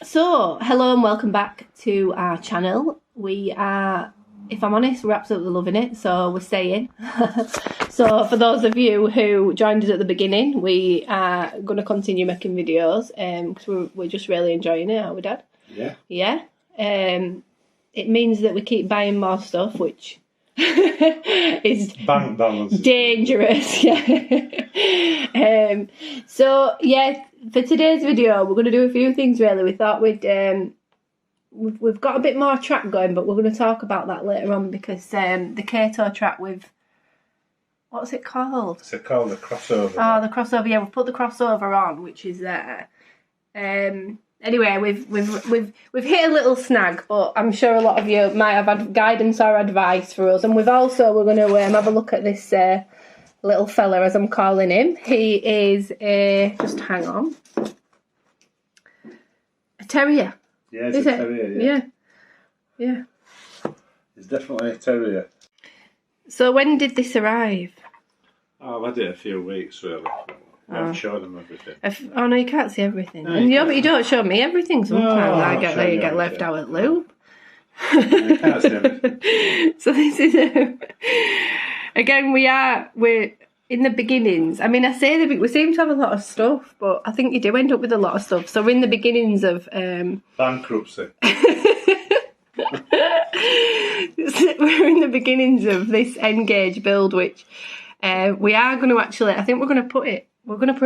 So, hello and welcome back to our channel. We are, if I'm honest, we're absolutely loving it, so we're staying. So, for those of you who joined us at the beginning, we are going to continue making videos because we're just really enjoying it, aren't we, Dad? Yeah. Yeah. It means that we keep buying more stuff, which is Bank balance. Dangerous, yeah. So, yeah, for today's video, we're going to do a few things, really. We thought we've got a bit more track going, but we're going to talk about that later on because the Kato track with, what's it called? It's called the crossover. Oh, the crossover, yeah, we've put the crossover on, which is there. Anyway, we've hit a little snag, but I'm sure a lot of you might have had guidance or advice for us. And we're going to have a look at this little fella, as I'm calling him. He is just hang on, a terrier. Yeah, it's a terrier. Yeah. It's definitely a terrier. So when did this arrive? Oh, I've had it a few weeks, really. I haven't shown them everything. Oh no, you can't see everything. No, and but you don't show me everything sometimes. I get left out at loop. I can't see everything. So this is again we're in the beginnings. I mean, I say that we seem to have a lot of stuff, but I think you do end up with a lot of stuff. So we're in the beginnings of bankruptcy. We're in the beginnings of this N-Gage build, which we are going to actually. I think we're going to put it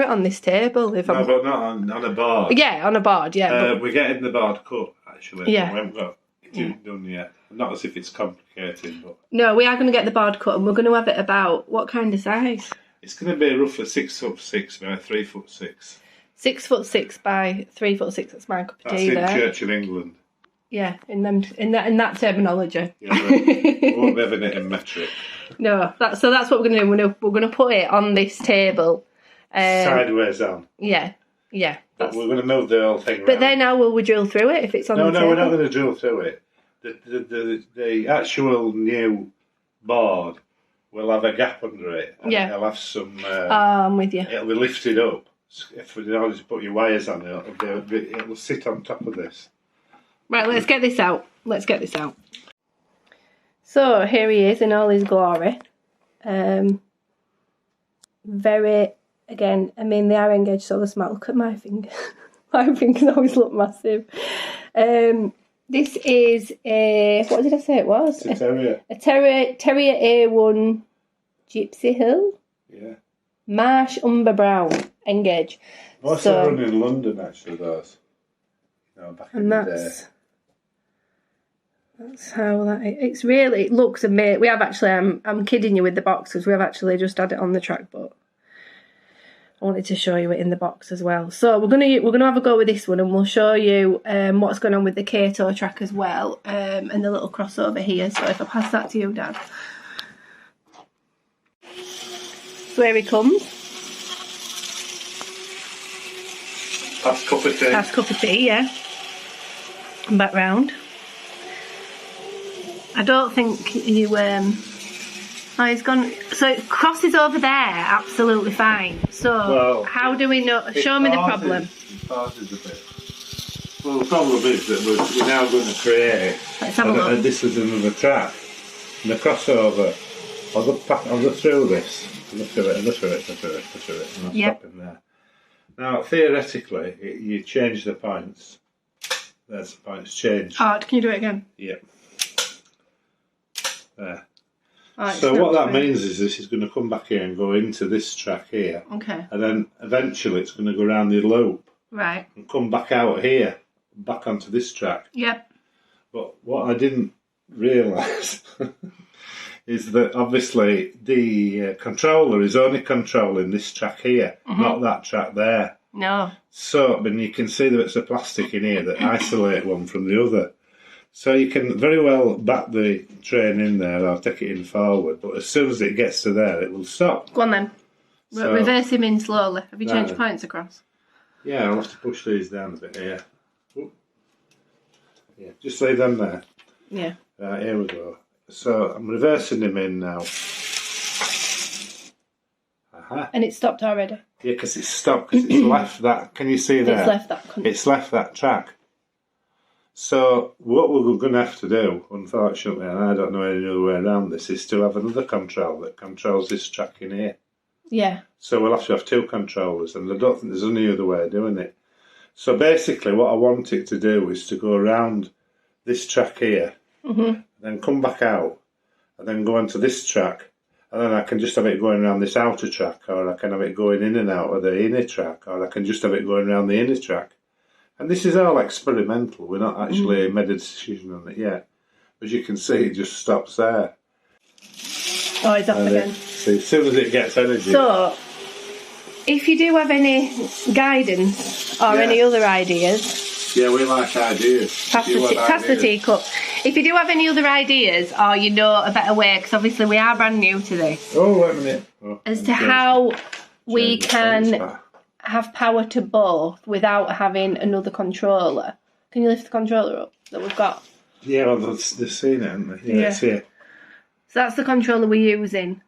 on this table. But not on a board. Yeah, on a board. Yeah, we're getting the board cut actually. Yeah, we haven't got it done yet. Not as if it's complicated, but no, we are going to get the board cut, and we're going to have it about what kind of size? It's going to be roughly 6'6" by 3'6". 6'6" by 3'6". That's my cup of tea. That's in Church of England. Yeah, in that terminology. Yeah, we won't be having it in metric. No, that's what we're going to do. We're going to put it on this table. Sideways down. Yeah. But we're going to move the whole thing But round. then how will we drill through it if it's on the table? No, we're not going to drill through it. The actual new board will have a gap under it. And it'll have some... I'm with you. It'll be lifted up. If you know, just put your wires on it, it'll sit on top of this. Right, let's get this out. So here he is in all his glory. Very, again, I mean, they are N-Gage so smart. Look at my finger. My fingers always look massive. This is a, what did I say it was? It's a terrier. A terrier A1 Gypsy Hill. Yeah. Marsh Umber Brown N-Gage. Most of them run in London, actually, those. Back in the day. That's how that is. It looks amazing. We have actually, I'm kidding you with the box because we have actually just had it on the track, but I wanted to show you it in the box as well. So we're gonna have a go with this one, and we'll show you what's going on with the Kato track as well, and the little crossover here. So if I pass that to you, Dad. So here he comes. Past cup of tea. Past cup of tea, yeah. And back round. I don't think you oh, he's gone. So it crosses over there, absolutely fine. So how do we know? Show me the problem. It pauses a bit. Well, the problem is that we're now going to create. Let's have a look. And this is another track. And the crossover. I'll go through this. Look at it. And I'll stop in there. Now, theoretically, you change the points. There's the points changed. Oh, can you do it again? Yeah. There. Oh, so what that means is this is going to come back here and go into this track here. Okay. And then eventually it's going to go around the loop. Right. And come back out here, back onto this track. Yep. But what I didn't realise is that obviously the controller is only controlling this track here, not that track there. No. So, I mean, you can see that it's a plastic in here that isolate one from the other. So you can very well back the train in there or take it in forward, but as soon as it gets to there, it will stop. Go on then. So, reverse him in slowly. Have you changed points across? Yeah, I'll have to push these down a bit here. Yeah, just leave them there. Yeah. Right, here we go. So I'm reversing him in now. And it stopped already? Yeah, because it's stopped, because it's left that. Can you see there? It's left that. It's left that track. So what we're going to have to do, unfortunately, and I don't know any other way around this, is to have another control that controls this track in here. Yeah. So we'll have to have two controllers, and I don't think there's any other way of doing it. So basically what I want it to do is to go around this track here, then come back out, and then go onto this track, and then I can just have it going around this outer track, or I can have it going in and out of the inner track, or I can just have it going around the inner track. And this is all experimental. We're not actually made a decision on it yet. As you can see, it just stops there. Oh, it's off again. See, as soon as it gets energy. So, if you do have any guidance or any other ideas... Yeah, we like ideas. Pass the teacup. If you do have any other ideas or you know a better way, because obviously we are brand new to this. Oh, wait a minute. As to how we can have power to both without having another controller. Can you lift the controller up that we've got? Yeah, well, they've seen it, haven't they? Yeah, it's here. So that's the controller we're using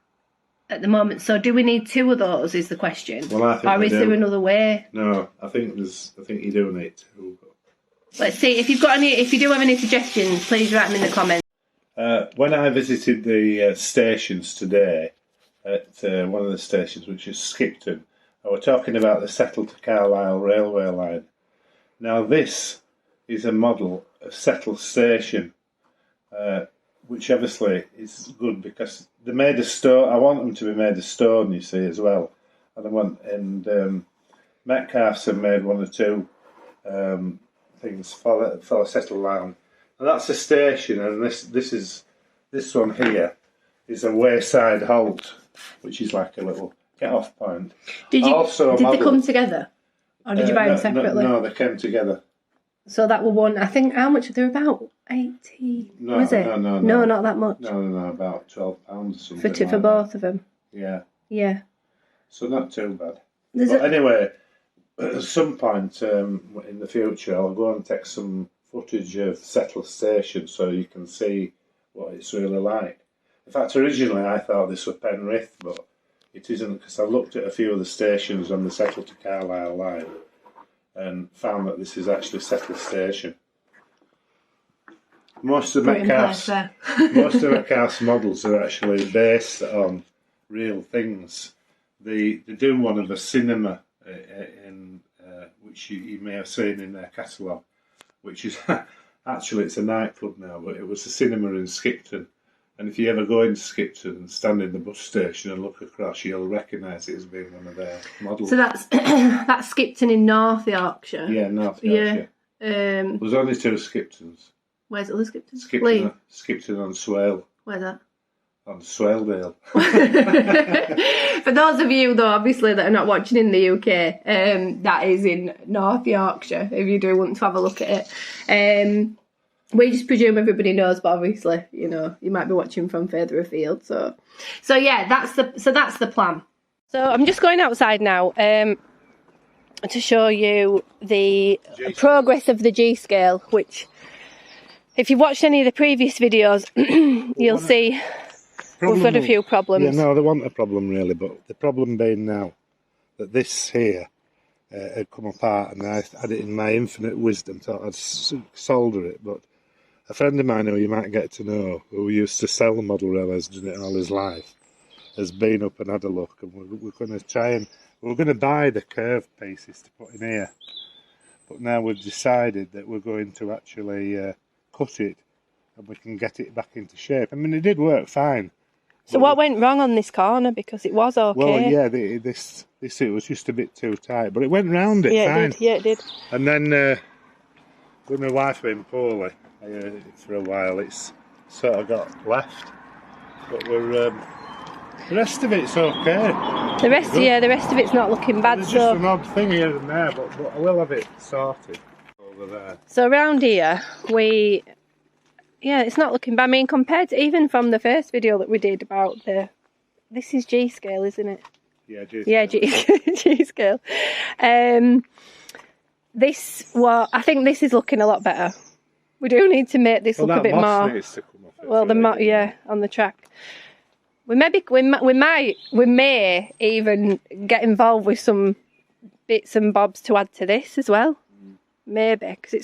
at the moment. So do we need two of those is the question. Well, I think or is there another way? No, I think you do need two. Let's see, if you do have any suggestions, please write them in the comments. When I visited the stations today, at one of the stations, which is Skipton, I was talking about the Settle to Carlisle railway line. Now this is a model of Settle station, which obviously is good because they're made of stone. I want them to be made of stone, you see, as well. And Metcalfe's have made one or two things for a Settle line. And that's a station, and this one here is a wayside halt, which is like a little get-off point. Did they come together? Or did you buy them separately? No, they came together. So that were one, I think, how much? They're about 80, was it? No, not that much. No, about £12 or something. For both of them? Yeah. Yeah. So not too bad. Anyway, at some point in the future, I'll go and take some footage of Settle Station so you can see what it's really like. In fact, originally I thought this was Penrith, but it isn't, because I looked at a few of the stations on the Settle to Carlisle line and found that this is actually Settle Station. Most of Metcalfe's models are actually based on real things. They do one of a cinema which you may have seen in their catalogue, which is actually it's a nightclub now, but it was a cinema in Skipton. And if you ever go into Skipton and stand in the bus station and look across, you'll recognise it as being one of their models. So that's Skipton in North Yorkshire. Yeah, North Yorkshire. Yeah. There's only two Skiptons. Where's other Skipton? Skipton on Swale. Where's that? On Swaledale. For those of you, though, obviously that are not watching in the UK, that is in North Yorkshire. If you do want to have a look at it. We just presume everybody knows, but obviously, you know, you might be watching from further afield. So yeah, that's the plan. So I'm just going outside now to show you the progress of the G-scale, which, if you've watched any of the previous videos, you'll see we've got a few problems. Yeah, no, there wasn't a problem really, but the problem being now that this here had come apart, and I had it in my infinite wisdom, thought I'd solder it, but a friend of mine who you might get to know, who used to sell the model railways, done it all his life, has been up and had a look, and we're going to we're going to buy the curved pieces to put in here, but now we've decided that we're going to actually cut it, and we can get it back into shape. I mean, it did work fine. So what went wrong on this corner? Because it was okay. Well, yeah, this it was just a bit too tight, but it went round it fine. Yeah, it did. And then with my wife being poorly for a while, it's sort of got left. But we're the rest of it's okay. The rest of it's not looking bad. There's just an odd thing here and there, but I will have it sorted over there. So around here, it's not looking bad. I mean, compared to even from the first video that we did about this is G-scale, isn't it? Yeah, G-scale. Yeah, G-scale. I think this is looking a lot better. We do need to make this look a bit more. Needs to come off it, well, on the track. We may even get involved with some bits and bobs to add to this as well. maybe, because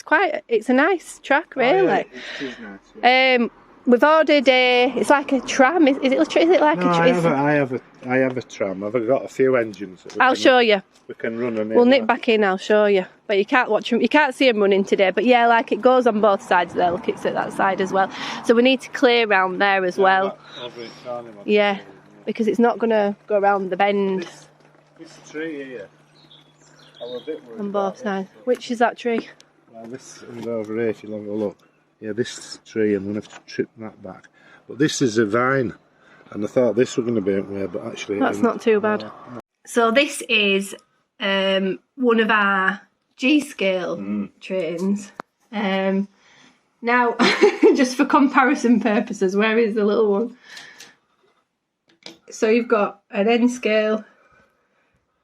it's a nice track, really. Oh, yeah, it is nice. Yeah. We've ordered it's like a tram. Is it like No, a tram? I have a tram. I've got a few engines. I'll show you. We can run on it. We'll nip back in. I'll show you. But you can't watch them. You can't see them running today. But yeah, like it goes on both sides there. Look, it's at that side as well. So we need to clear around there as well. Yeah, because it's not going to go around the bend. This tree here. I'm a bit worried On both sides. Which is that tree? Well, this is over here. If you have a look. Yeah, this tree, I'm going to have to trip that back. But this is a vine, and I thought this was going to be up there, but actually... That's not too bad. So this is one of our G-scale trains. Now, just for comparison purposes, where is the little one? So you've got an N-scale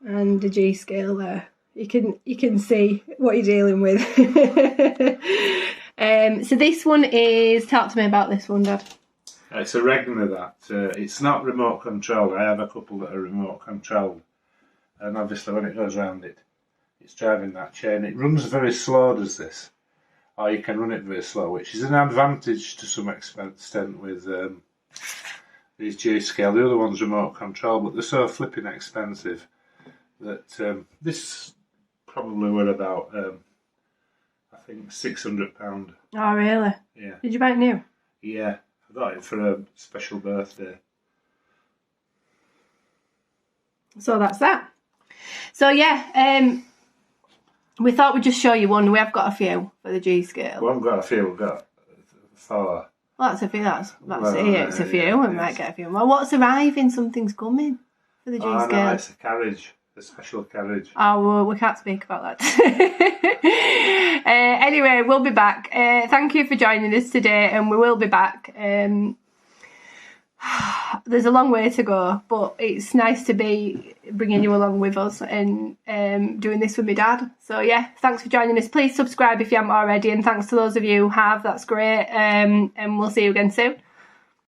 and a G-scale there. You can see what you're dealing with. So this one is... Talk to me about this one, Dad. It's a Regner that. It's not remote controlled. I have a couple that are remote controlled. And obviously when it goes round it's driving that chain. It runs very slow, does this. Or you can run it very slow, which is an advantage to some extent with these G-scale. The other one's remote control, but they're so flipping expensive that this probably were about... I think £600. Oh, really? Yeah. Did you buy it new? Yeah, I got it for a special birthday. So that's that. So yeah, we thought we'd just show you one. We have got a few for the G scale. We haven't got a few, we've got 4. Well, that's a few. That's Well, it. Yeah, it's a few. yeah, We might get a few more. What's arriving? Something's coming for the G Oh, scale. no, it's a carriage, a special carriage. Oh, well, we can't speak about that. Anyway, we'll be back. Thank you for joining us today, and we will be back. There's a long way to go, but it's nice to be bringing you along with us and doing this with my dad. So yeah, thanks for joining us. Please subscribe if you haven't already, and thanks to those of you who have. That's great. And we'll see you again soon.